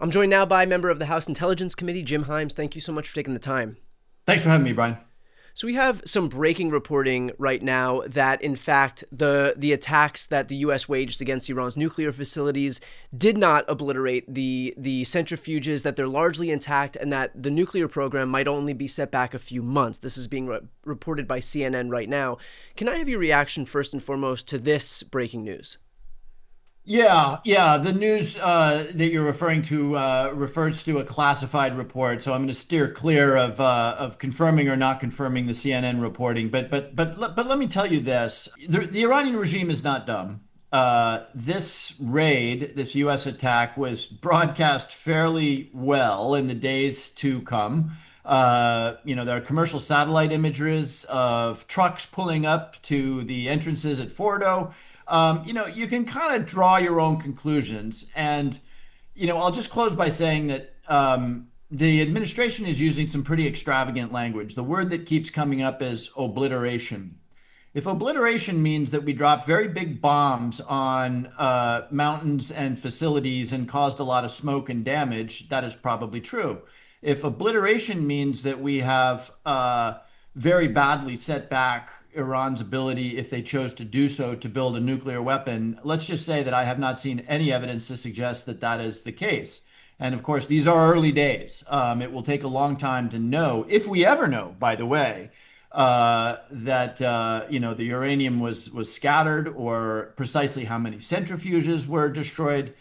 I'm joined now by member of the House Intelligence Committee, Jim Himes. Thank you so much for taking the time. Thanks for having me, Brian. So we have some breaking reporting right now that, in fact, the attacks that the U.S. waged against Iran's nuclear facilities did not obliterate the centrifuges, that they're largely intact, and that the nuclear program might only be set back a few months. This is being reported by CNN right now. Can I have your reaction first and foremost to this breaking news? Yeah. The news that you're referring to refers to a classified report, so I'm going to steer clear of confirming or not confirming the CNN reporting. But let me tell you this: the Iranian regime is not dumb. This raid, this U.S. attack, was broadcast fairly well in the days to come. There are commercial satellite images of trucks pulling up to the entrances at Fordo. You can kind of draw your own conclusions. And, I'll just close by saying that the administration is using some pretty extravagant language. The word that keeps coming up is obliteration. If obliteration means that we dropped very big bombs on mountains and facilities and caused a lot of smoke and damage, that is probably true. If obliteration means that we have very badly set back Iran's ability, if they chose to do so, to build a nuclear weapon, let's just say that I have not seen any evidence to suggest that that is the case. And of course, these are early days. It will take a long time to know, if we ever know, by the way, that the uranium was scattered, or precisely how many centrifuges were destroyed.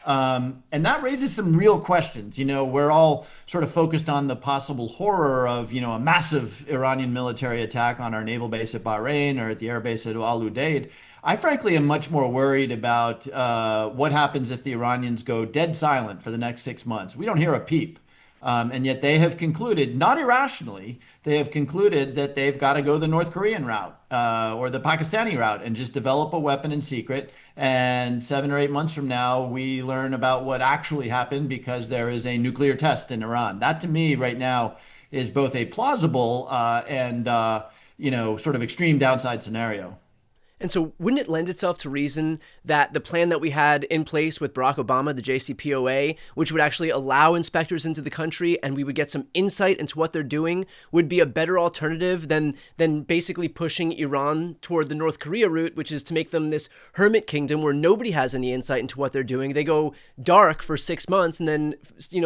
And that raises some real questions. We're all sort of focused on the possible horror of, a massive Iranian military attack on our naval base at Bahrain or at the air base at Al Udeid. I frankly am much more worried about what happens if the Iranians go dead silent for the next 6 months. We don't hear a peep. And yet they have concluded, not irrationally, they have concluded that they've got to go the North Korean route or the Pakistani route and just develop a weapon in secret. And 7 or 8 months from now, we learn about what actually happened because there is a nuclear test in Iran. That, to me, right now, is both a plausible and sort of extreme downside scenario. And so wouldn't it lend itself to reason that the plan that we had in place with Barack Obama, the JCPOA, which would actually allow inspectors into the country and we would get some insight into what they're doing, would be a better alternative than basically pushing Iran toward the North Korea route, which is to make them this hermit kingdom where nobody has any insight into what they're doing. They go dark for 6 months and then,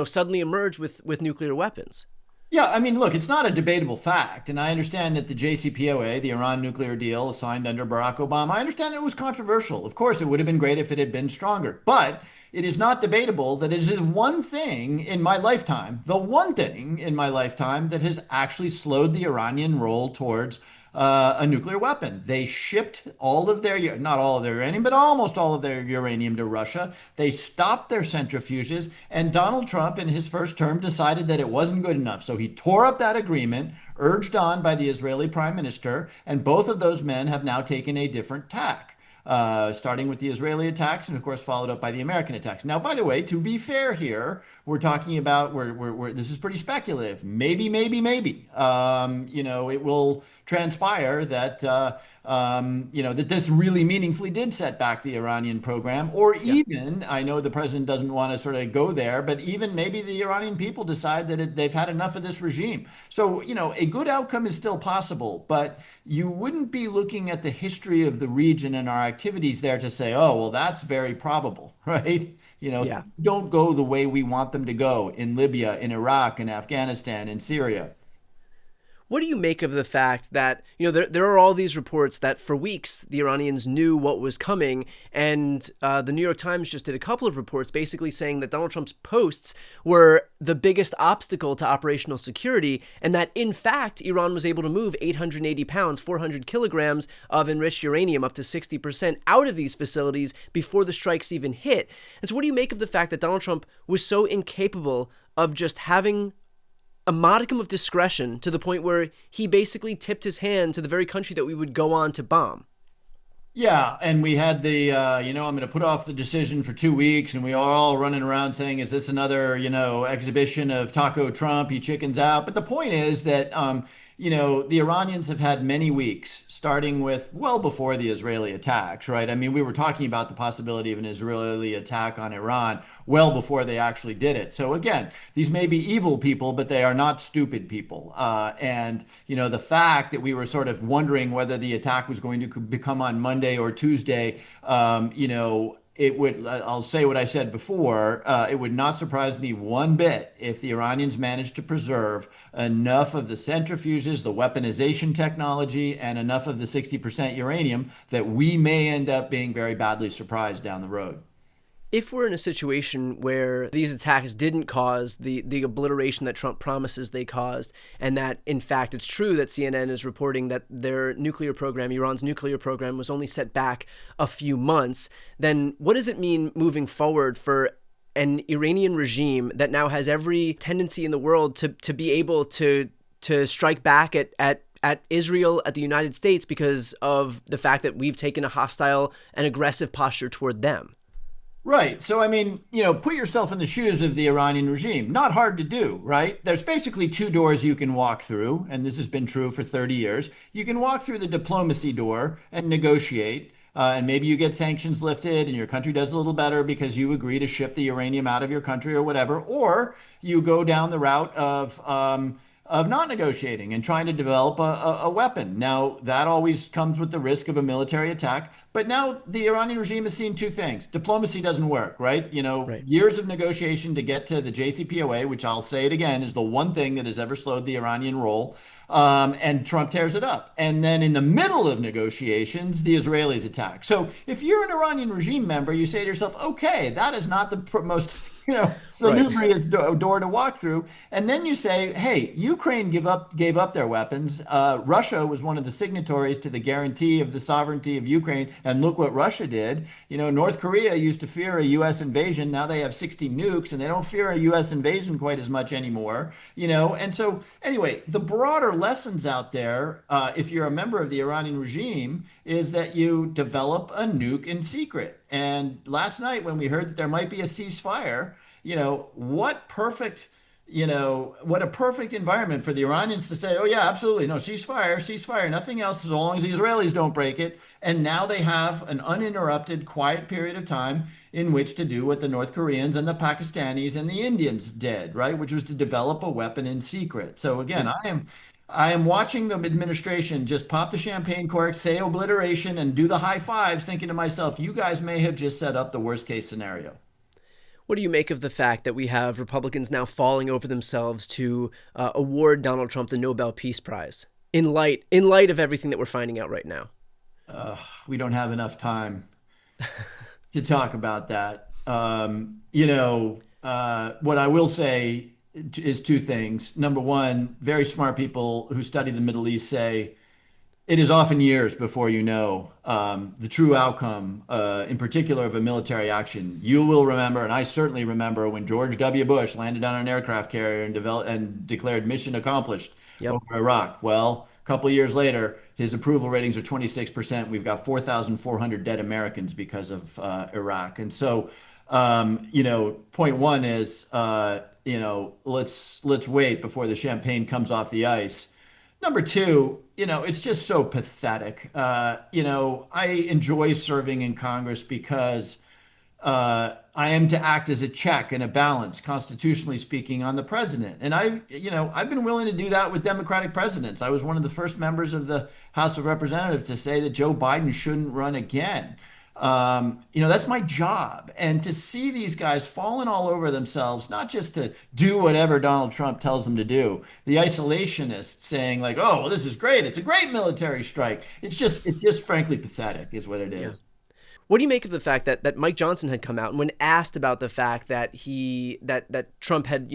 suddenly emerge with nuclear weapons. Yeah, I mean, look, it's not a debatable fact. And I understand that the JCPOA, the Iran nuclear deal signed under Barack Obama, I understand it was controversial. Of course, it would have been great if it had been stronger. But it is not debatable that it is one thing in my lifetime, the one thing in my lifetime that has actually slowed the Iranian roll towards a nuclear weapon. They shipped all of their, not all of their uranium, but almost all of their uranium to Russia. They stopped their centrifuges, and Donald Trump, in his first term, decided that it wasn't good enough. So he tore up that agreement, urged on by the Israeli prime minister, and both of those men have now taken a different tack. Starting with the Israeli attacks and, of course, followed up by the American attacks. Now, by the way, to be fair here, we're talking about this is pretty speculative. Maybe. It will transpire that that this really meaningfully did set back the Iranian program, or even, I know the president doesn't want to sort of go there, but even maybe the Iranian people decide that they've had enough of this regime. So, a good outcome is still possible, but you wouldn't be looking at the history of the region and our activities there to say, oh, well, that's very probable, right? Yeah. Don't go the way we want them to go in Libya, in Iraq, in Afghanistan, in Syria. What do you make of the fact that, there are all these reports that for weeks the Iranians knew what was coming, and the New York Times just did a couple of reports basically saying that Donald Trump's posts were the biggest obstacle to operational security, and that, in fact, Iran was able to move 880 pounds, 400 kilograms of enriched uranium, up to 60%, out of these facilities before the strikes even hit. And so what do you make of the fact that Donald Trump was so incapable of just having a modicum of discretion to the point where he basically tipped his hand to the very country that we would go on to bomb? Yeah, and we had I'm going to put off the decision for 2 weeks, and we are all running around saying, is this another, exhibition of Taco Trump? He chickens out. But the point is that the Iranians have had many weeks, starting with well before the Israeli attacks, right? I mean, we were talking about the possibility of an Israeli attack on Iran well before they actually did it. So again, these may be evil people, but they are not stupid people. And the fact that we were sort of wondering whether the attack was going to become on Monday or Tuesday, it would, I'll say what I said before, it would not surprise me one bit if the Iranians managed to preserve enough of the centrifuges, the weaponization technology, and enough of the 60% uranium that we may end up being very badly surprised down the road. If we're in a situation where these attacks didn't cause the obliteration that Trump promises they caused, and that in fact it's true that CNN is reporting that their nuclear program, Iran's nuclear program, was only set back a few months, then what does it mean moving forward for an Iranian regime that now has every tendency in the world to be able to strike back at Israel, at the United States, because of the fact that we've taken a hostile and aggressive posture toward them? Right. So, I mean, put yourself in the shoes of the Iranian regime. Not hard to do, right? There's basically two doors you can walk through, and this has been true for 30 years. You can walk through the diplomacy door and negotiate, and maybe you get sanctions lifted and your country does a little better because you agree to ship the uranium out of your country or whatever. Or you go down the route of not negotiating and trying to develop a weapon. Now, that always comes with the risk of a military attack. But now the Iranian regime has seen two things. Diplomacy doesn't work, right? Right. Years of negotiation to get to the JCPOA, which I'll say it again, is the one thing that has ever slowed the Iranian roll. And Trump tears it up. And then in the middle of negotiations, the Israelis attack. So if you're an Iranian regime member, you say to yourself, okay, that is not the most salubrious door to walk through. And then you say, hey, Ukraine gave up their weapons. Russia was one of the signatories to the guarantee of the sovereignty of Ukraine. And look what Russia did. North Korea used to fear a U.S. invasion. Now they have 60 nukes and they don't fear a U.S. invasion quite as much anymore. And so anyway, the broader lessons out there, if you're a member of the Iranian regime, is that you develop a nuke in secret. And last night, when we heard that there might be a ceasefire, what a perfect environment for the Iranians to say, oh yeah, absolutely, no, ceasefire, nothing else, as long as the Israelis don't break it. And now they have an uninterrupted, quiet period of time in which to do what the North Koreans and the Pakistanis and the Indians did, right? Which was to develop a weapon in secret. So again, I am watching the administration just pop the champagne cork, say obliteration, and do the high fives, thinking to myself, you guys may have just set up the worst case scenario. What do you make of the fact that we have Republicans now falling over themselves to award Donald Trump the Nobel Peace Prize in light of everything that we're finding out right now? We don't have enough time to talk about that. What I will say is two things. Number one, very smart people who study the Middle East say it is often years before the true outcome, in particular of a military action. You will remember, and I certainly remember, when George W. Bush landed on an aircraft carrier and declared mission accomplished over Iraq. Well, a couple of years later, his approval ratings are 26%. We've got 4,400 dead Americans because of Iraq. And so, point one is, let's wait before the champagne comes off the ice. Number two, it's just so pathetic. I enjoy serving in Congress because I am to act as a check and a balance, constitutionally speaking, on the president. And I've been willing to do that with Democratic presidents. I was one of the first members of the House of Representatives to say that Joe Biden shouldn't run again. That's my job. And to see these guys falling all over themselves, not just to do whatever Donald Trump tells them to do, the isolationists saying like, oh, well, this is great. It's a great military strike. It's just frankly pathetic is what it is. Yeah. What do you make of the fact that Mike Johnson had come out and when asked about the fact that that Trump had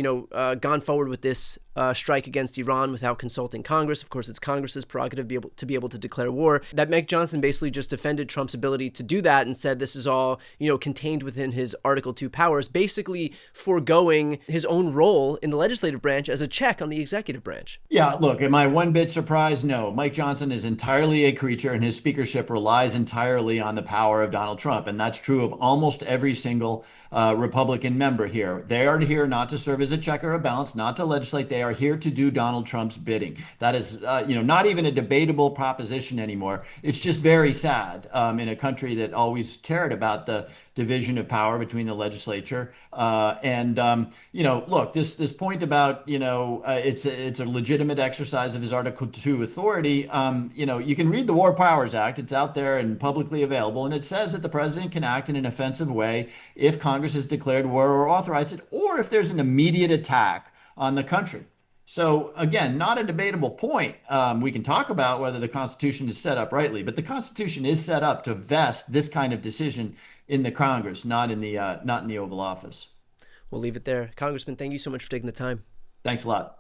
gone forward with this strike against Iran without consulting Congress? Of course, it's Congress's prerogative to be able to declare war. That Mike Johnson basically just defended Trump's ability to do that and said this is all contained within his Article 2 powers, basically foregoing his own role in the legislative branch as a check on the executive branch. Yeah, look, am I one bit surprised? No. Mike Johnson is entirely a creature, and his speakership relies entirely on the power of Donald Donald Trump. And that's true of almost every single Republican member here. They are here not to serve as a check or a balance, not to legislate. They are here to do Donald Trump's bidding. That is, not even a debatable proposition anymore. It's just very sad in a country that always cared about the division of power between the legislature. Look, this point about, it's a legitimate exercise of his Article 2 authority. You can read the War Powers Act. It's out there and publicly available. And it says that the president can act in an offensive way if Congress has declared war or authorized it, or if there's an immediate attack on the country. So again, not a debatable point. We can talk about whether the Constitution is set up rightly, but the Constitution is set up to vest this kind of decision in the Congress, not in the Oval Office. We'll leave it there. Congressman, thank you so much for taking the time. Thanks a lot.